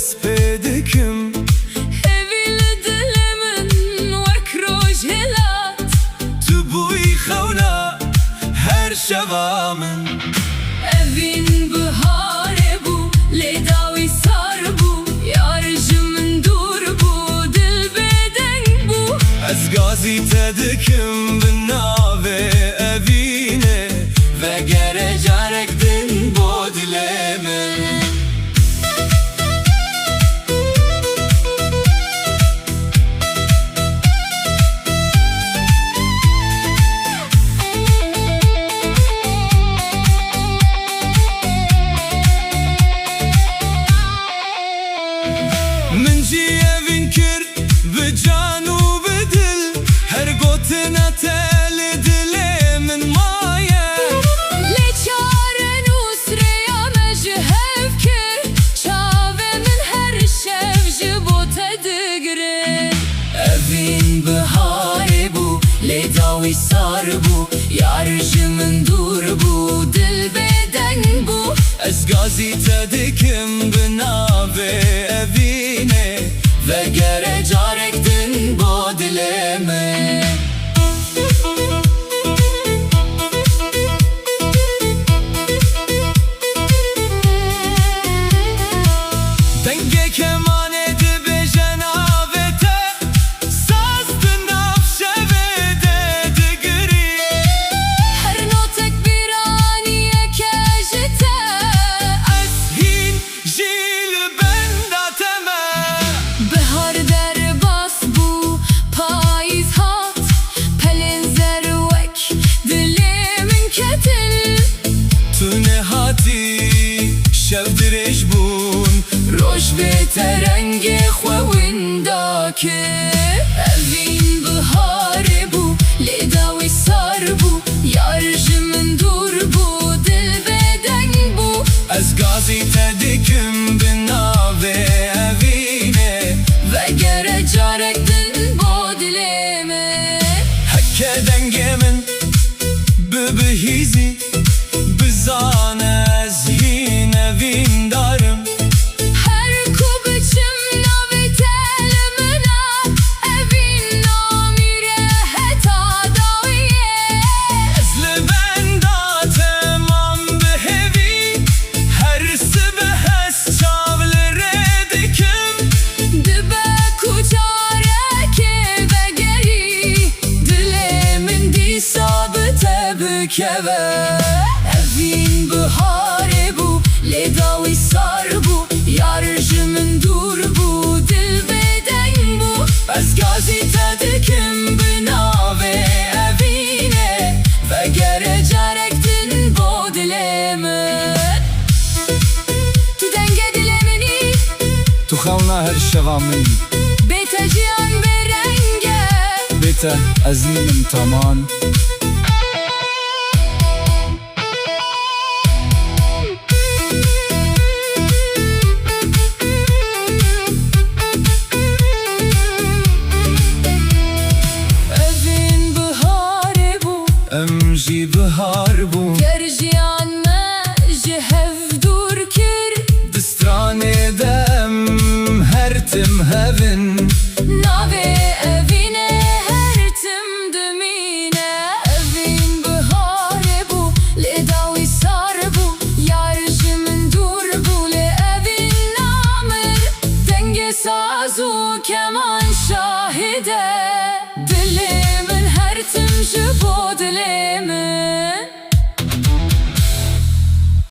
dest pedikim Evil dilemin wek rojhelat Tu bûyî xewna her şeva min Evin bihare bû lê dawî sar bû Yar ji min dûr bû dil bêdeng bû Ez gazî te dikim bi navê evînê Vegere carek din bo dilê min Min jî evîn kir bi can û bi dil Her gotina te li dilê min maye Lê çare nûsreya me ji hev kir Çavê min her şev ji bo te digirin Evîn biharê bû lê dawî sar bû Yar ji min dûr bû dil bêdeng bû Ez gazî te dikim bi navê evînê Vegere carek din bo dilê min Dengê kemanê dibêje navê te Saz di nav şevê de digirî Her notek biraniyeke ji te Ez hîn jî li benda te me Bihar derbas bû payîz hat Pelên zer wek dilê min ketin Tu nehatî şev dirêj bûn Roj bê te rengê xwe winda kir Evîn biharê bû lê dawî sar bû Yar ji min dûr bû dil bêdeng bû Ez gazî te dikim bi navê evînê Vegere carek din bo dilê min Heke dengê min bibihîzî Bizane ez hîn evîn darim Her ku biçim navê te li min e Evîn namîre heta dawiye Ez li benda te mam bihêvî Her sibeh ez çav li rê dikim Dibe ku carekê vegerî Dilê min dîsa bi te bikeve Evîn biharê bû lê dawî sar bû Yar ji min dûr bû dil bêdeng bû Ez gazî te dikim bi navê evînê Vegere carek din bo dilê min Tu denge dilê minî Tu xewna her şeva min Bê te jiyan bê renge Bê te ez nînim teman Evîn biharê bû Em jî bihar bûn Ger jiyan me ji hev dûr kir Distranê de em her tim hevin Navê evînê her tim dimîne Evîn biharê bû lê dawî sar bû Yar ji min dûr bû lê evîn namir Dengê saz û keman şahide Dilê min her tim ji bo dilê min